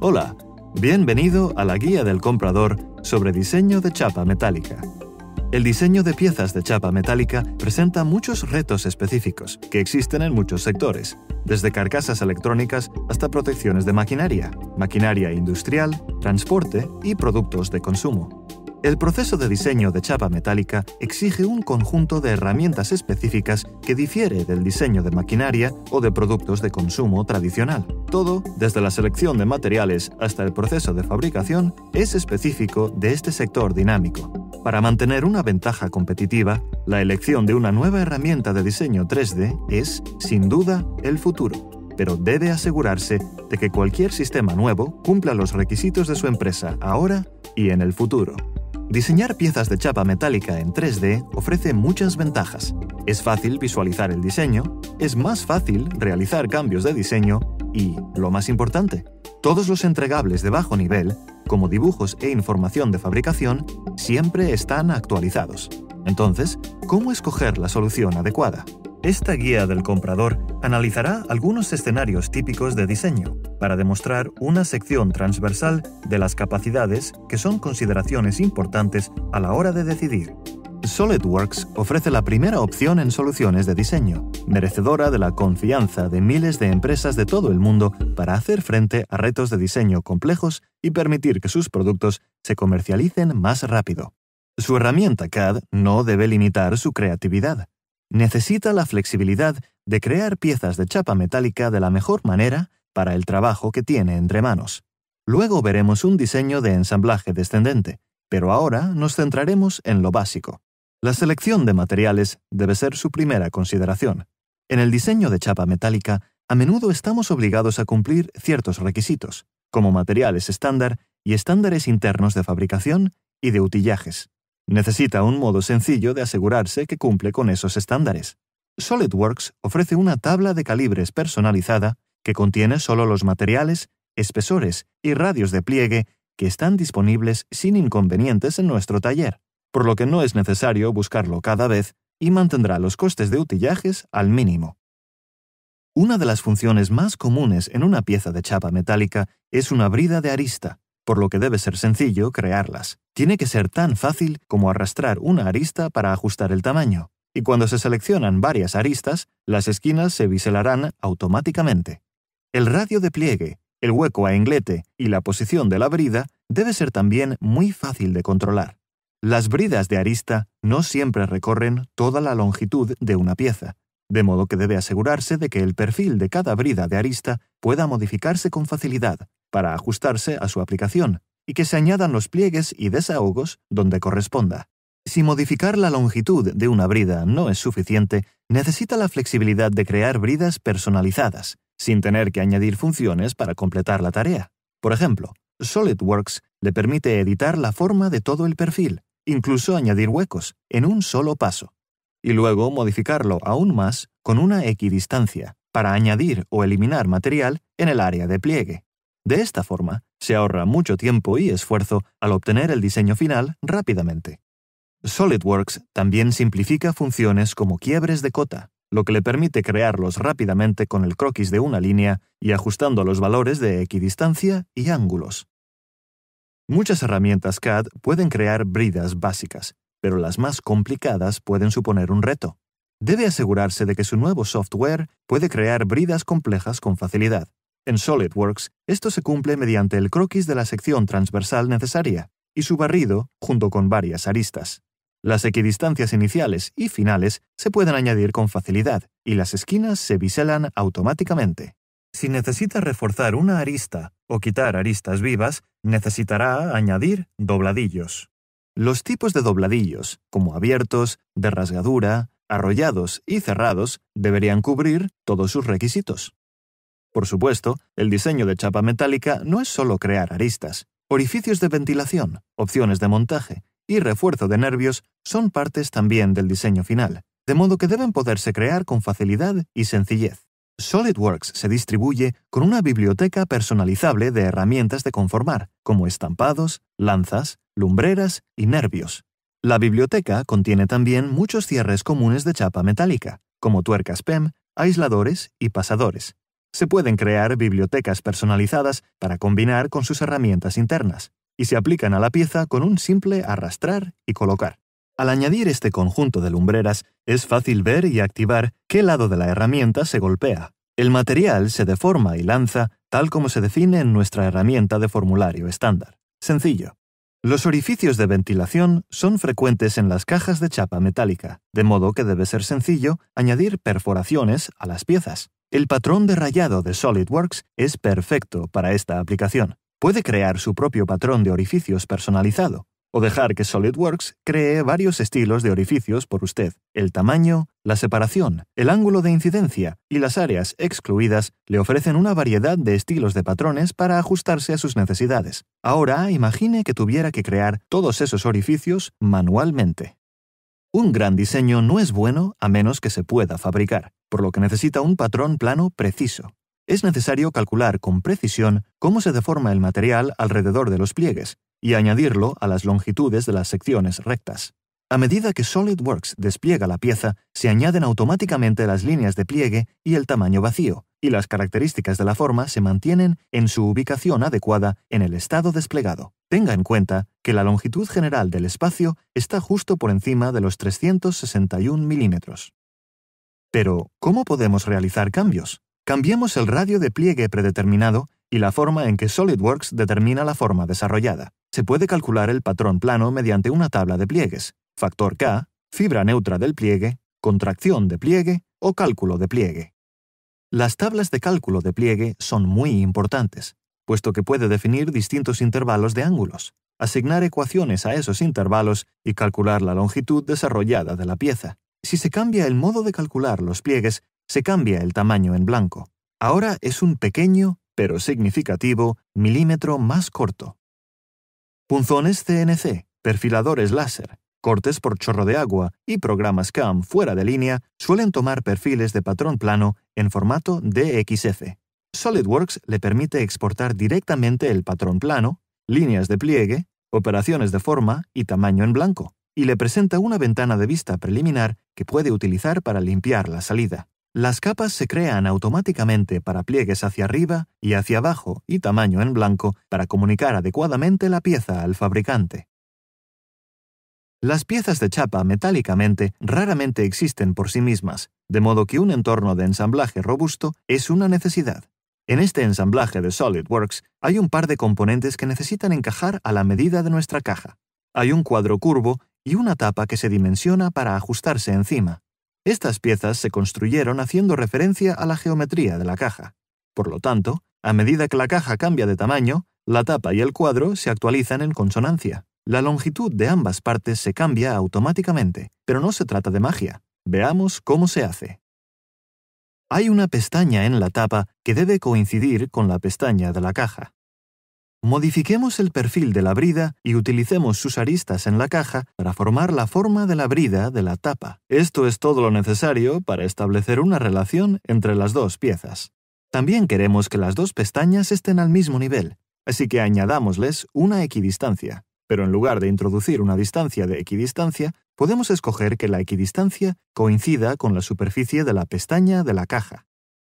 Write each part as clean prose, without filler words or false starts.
Hola, bienvenido a la guía del comprador sobre diseño de chapa metálica. El diseño de piezas de chapa metálica presenta muchos retos específicos que existen en muchos sectores, desde carcasas electrónicas hasta protecciones de maquinaria, maquinaria industrial, transporte y productos de consumo. El proceso de diseño de chapa metálica exige un conjunto de herramientas específicas que difiere del diseño de maquinaria o de productos de consumo tradicional. Todo, desde la selección de materiales hasta el proceso de fabricación, es específico de este sector dinámico. Para mantener una ventaja competitiva, la elección de una nueva herramienta de diseño 3D es, sin duda, el futuro, pero debe asegurarse de que cualquier sistema nuevo cumpla los requisitos de su empresa ahora y en el futuro. Diseñar piezas de chapa metálica en 3D ofrece muchas ventajas. Es fácil visualizar el diseño, es más fácil realizar cambios de diseño y, lo más importante, todos los entregables de bajo nivel, como dibujos e información de fabricación, siempre están actualizados. Entonces, ¿cómo escoger la solución adecuada? Esta guía del comprador analizará algunos escenarios típicos de diseño para demostrar una sección transversal de las capacidades que son consideraciones importantes a la hora de decidir. SolidWorks ofrece la primera opción en soluciones de diseño, merecedora de la confianza de miles de empresas de todo el mundo para hacer frente a retos de diseño complejos y permitir que sus productos se comercialicen más rápido. Su herramienta CAD no debe limitar su creatividad. Necesita la flexibilidad de crear piezas de chapa metálica de la mejor manera para el trabajo que tiene entre manos. Luego veremos un diseño de ensamblaje descendente, pero ahora nos centraremos en lo básico. La selección de materiales debe ser su primera consideración. En el diseño de chapa metálica, a menudo estamos obligados a cumplir ciertos requisitos, como materiales estándar y estándares internos de fabricación y de utillajes. Necesita un modo sencillo de asegurarse que cumple con esos estándares. SolidWorks ofrece una tabla de calibres personalizada que contiene solo los materiales, espesores y radios de pliegue que están disponibles sin inconvenientes en nuestro taller, por lo que no es necesario buscarlo cada vez y mantendrá los costes de utillajes al mínimo. Una de las funciones más comunes en una pieza de chapa metálica es una brida de arista, por lo que debe ser sencillo crearlas. Tiene que ser tan fácil como arrastrar una arista para ajustar el tamaño, y cuando se seleccionan varias aristas, las esquinas se biselarán automáticamente. El radio de pliegue, el hueco a englete y la posición de la brida debe ser también muy fácil de controlar. Las bridas de arista no siempre recorren toda la longitud de una pieza, de modo que debe asegurarse de que el perfil de cada brida de arista pueda modificarse con facilidad para ajustarse a su aplicación y que se añadan los pliegues y desahogos donde corresponda. Si modificar la longitud de una brida no es suficiente, necesita la flexibilidad de crear bridas personalizadas, sin tener que añadir funciones para completar la tarea. Por ejemplo, SolidWorks le permite editar la forma de todo el perfil, incluso añadir huecos, en un solo paso, y luego modificarlo aún más con una equidistancia, para añadir o eliminar material en el área de pliegue. De esta forma, se ahorra mucho tiempo y esfuerzo al obtener el diseño final rápidamente. SolidWorks también simplifica funciones como quiebres de cota, lo que le permite crearlos rápidamente con el croquis de una línea y ajustando los valores de equidistancia y ángulos. Muchas herramientas CAD pueden crear bridas básicas, pero las más complicadas pueden suponer un reto. Debe asegurarse de que su nuevo software puede crear bridas complejas con facilidad. En SolidWorks, esto se cumple mediante el croquis de la sección transversal necesaria y su barrido junto con varias aristas. Las equidistancias iniciales y finales se pueden añadir con facilidad y las esquinas se biselan automáticamente. Si necesita reforzar una arista o quitar aristas vivas, necesitará añadir dobladillos. Los tipos de dobladillos, como abiertos, de rasgadura, arrollados y cerrados, deberían cubrir todos sus requisitos. Por supuesto, el diseño de chapa metálica no es solo crear aristas. Orificios de ventilación, opciones de montaje y refuerzo de nervios son partes también del diseño final, de modo que deben poderse crear con facilidad y sencillez. SolidWorks se distribuye con una biblioteca personalizable de herramientas de conformar, como estampados, lanzas, lumbreras y nervios. La biblioteca contiene también muchos cierres comunes de chapa metálica, como tuercas PEM, aisladores y pasadores. Se pueden crear bibliotecas personalizadas para combinar con sus herramientas internas, y se aplican a la pieza con un simple arrastrar y colocar. Al añadir este conjunto de lumbreras, es fácil ver y activar qué lado de la herramienta se golpea. El material se deforma y lanza tal como se define en nuestra herramienta de formulario estándar. Sencillo. Los orificios de ventilación son frecuentes en las cajas de chapa metálica, de modo que debe ser sencillo añadir perforaciones a las piezas. El patrón de rayado de SolidWorks es perfecto para esta aplicación. Puede crear su propio patrón de orificios personalizado, o dejar que SolidWorks cree varios estilos de orificios por usted. El tamaño, la separación, el ángulo de incidencia y las áreas excluidas le ofrecen una variedad de estilos de patrones para ajustarse a sus necesidades. Ahora imagine que tuviera que crear todos esos orificios manualmente. Un gran diseño no es bueno a menos que se pueda fabricar, por lo que necesita un patrón plano preciso. Es necesario calcular con precisión cómo se deforma el material alrededor de los pliegues y añadirlo a las longitudes de las secciones rectas. A medida que SolidWorks despliega la pieza, se añaden automáticamente las líneas de pliegue y el tamaño vacío, y las características de la forma se mantienen en su ubicación adecuada en el estado desplegado. Tenga en cuenta que la longitud general del espacio está justo por encima de los 361 milímetros. Pero, ¿cómo podemos realizar cambios? Cambiemos el radio de pliegue predeterminado y la forma en que SolidWorks determina la forma desarrollada. Se puede calcular el patrón plano mediante una tabla de pliegues, factor K, fibra neutra del pliegue, contracción de pliegue o cálculo de pliegue. Las tablas de cálculo de pliegue son muy importantes, puesto que puede definir distintos intervalos de ángulos, asignar ecuaciones a esos intervalos y calcular la longitud desarrollada de la pieza. Si se cambia el modo de calcular los pliegues, se cambia el tamaño en blanco. Ahora es un pequeño, pero significativo, milímetro más corto. Punzones CNC, perfiladores láser, cortes por chorro de agua y programas CAM fuera de línea suelen tomar perfiles de patrón plano en formato DXF. SolidWorks le permite exportar directamente el patrón plano, líneas de pliegue, operaciones de forma y tamaño en blanco, y le presenta una ventana de vista preliminar que puede utilizar para limpiar la salida. Las capas se crean automáticamente para pliegues hacia arriba y hacia abajo y tamaño en blanco para comunicar adecuadamente la pieza al fabricante. Las piezas de chapa metálicamente raramente existen por sí mismas, de modo que un entorno de ensamblaje robusto es una necesidad. En este ensamblaje de SolidWorks hay un par de componentes que necesitan encajar a la medida de nuestra caja. Hay un cuadro curvo y una tapa que se dimensiona para ajustarse encima. Estas piezas se construyeron haciendo referencia a la geometría de la caja. Por lo tanto, a medida que la caja cambia de tamaño, la tapa y el cuadro se actualizan en consonancia. La longitud de ambas partes se cambia automáticamente, pero no se trata de magia. Veamos cómo se hace. Hay una pestaña en la tapa que debe coincidir con la pestaña de la caja. Modifiquemos el perfil de la brida y utilicemos sus aristas en la caja para formar la forma de la brida de la tapa. Esto es todo lo necesario para establecer una relación entre las dos piezas. También queremos que las dos pestañas estén al mismo nivel, así que añadámosles una equidistancia. Pero en lugar de introducir una distancia de equidistancia, podemos escoger que la equidistancia coincida con la superficie de la pestaña de la caja.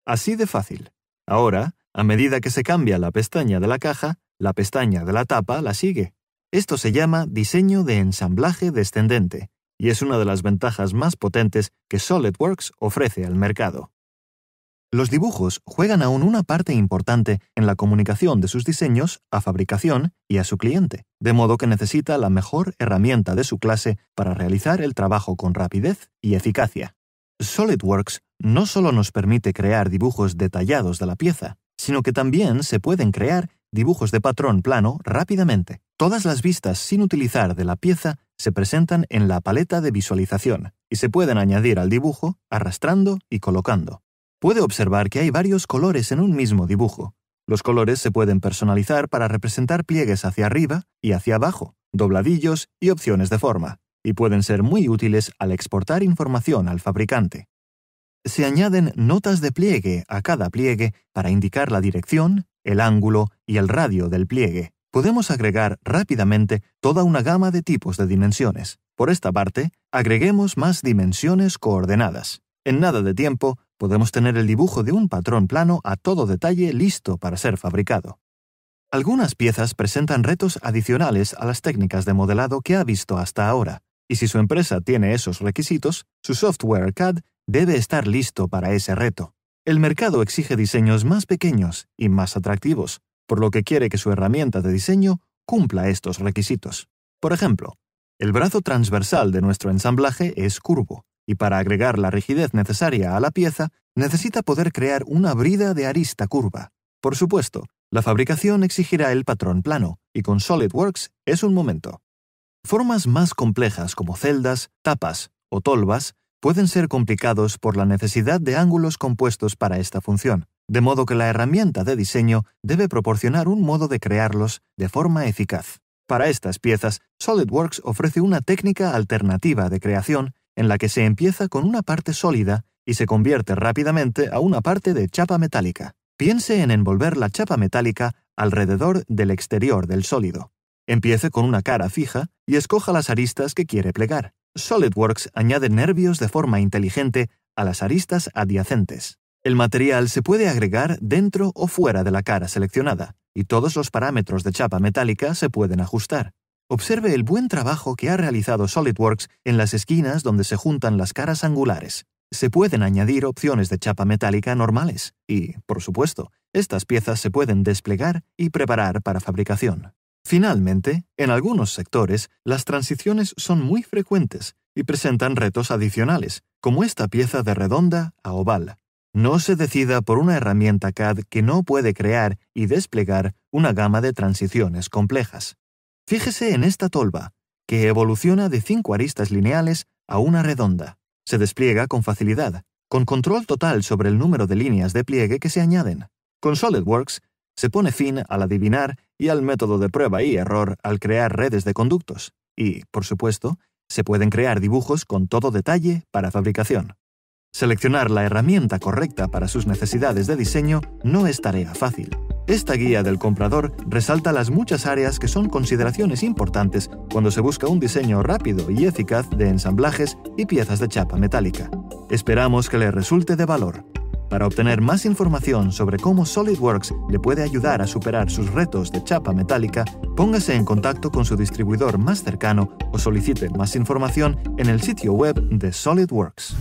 Así de fácil. Ahora, a medida que se cambia la pestaña de la caja, la pestaña de la tapa la sigue. Esto se llama diseño de ensamblaje descendente, y es una de las ventajas más potentes que SolidWorks ofrece al mercado. Los dibujos juegan aún una parte importante en la comunicación de sus diseños a fabricación y a su cliente, de modo que necesita la mejor herramienta de su clase para realizar el trabajo con rapidez y eficacia. SolidWorks no solo nos permite crear dibujos detallados de la pieza, sino que también se pueden crear dibujos de patrón plano rápidamente. Todas las vistas sin utilizar de la pieza se presentan en la paleta de visualización y se pueden añadir al dibujo arrastrando y colocando. Puede observar que hay varios colores en un mismo dibujo. Los colores se pueden personalizar para representar pliegues hacia arriba y hacia abajo, dobladillos y opciones de forma, y pueden ser muy útiles al exportar información al fabricante. Se añaden notas de pliegue a cada pliegue para indicar la dirección, el ángulo y el radio del pliegue. Podemos agregar rápidamente toda una gama de tipos de dimensiones. Por esta parte, agreguemos más dimensiones coordenadas. En nada de tiempo, podemos tener el dibujo de un patrón plano a todo detalle listo para ser fabricado. Algunas piezas presentan retos adicionales a las técnicas de modelado que ha visto hasta ahora, y si su empresa tiene esos requisitos, su software CAD debe estar listo para ese reto. El mercado exige diseños más pequeños y más atractivos, por lo que quiere que su herramienta de diseño cumpla estos requisitos. Por ejemplo, el brazo transversal de nuestro ensamblaje es curvo, y para agregar la rigidez necesaria a la pieza, necesita poder crear una brida de arista curva. Por supuesto, la fabricación exigirá el patrón plano, y con SolidWorks es un momento. Formas más complejas como celdas, tapas o tolvas pueden ser complicados por la necesidad de ángulos compuestos para esta función, de modo que la herramienta de diseño debe proporcionar un modo de crearlos de forma eficaz. Para estas piezas, SolidWorks ofrece una técnica alternativa de creación en la que se empieza con una parte sólida y se convierte rápidamente a una parte de chapa metálica. Piense en envolver la chapa metálica alrededor del exterior del sólido. Empiece con una cara fija y escoja las aristas que quiere plegar. SolidWorks añade nervios de forma inteligente a las aristas adyacentes. El material se puede agregar dentro o fuera de la cara seleccionada, y todos los parámetros de chapa metálica se pueden ajustar. Observe el buen trabajo que ha realizado SolidWorks en las esquinas donde se juntan las caras angulares. Se pueden añadir opciones de chapa metálica normales y, por supuesto, estas piezas se pueden desplegar y preparar para fabricación. Finalmente, en algunos sectores, las transiciones son muy frecuentes y presentan retos adicionales, como esta pieza de redonda a oval. No se decida por una herramienta CAD que no puede crear y desplegar una gama de transiciones complejas. Fíjese en esta tolva, que evoluciona de 5 aristas lineales a una redonda. Se despliega con facilidad, con control total sobre el número de líneas de pliegue que se añaden. Con SolidWorks, se pone fin al adivinar y al método de prueba y error al crear redes de conductos. Y, por supuesto, se pueden crear dibujos con todo detalle para fabricación. Seleccionar la herramienta correcta para sus necesidades de diseño no es tarea fácil. Esta guía del comprador resalta las muchas áreas que son consideraciones importantes cuando se busca un diseño rápido y eficaz de ensamblajes y piezas de chapa metálica. Esperamos que le resulte de valor. Para obtener más información sobre cómo SolidWorks le puede ayudar a superar sus retos de chapa metálica, póngase en contacto con su distribuidor más cercano o solicite más información en el sitio web de SolidWorks.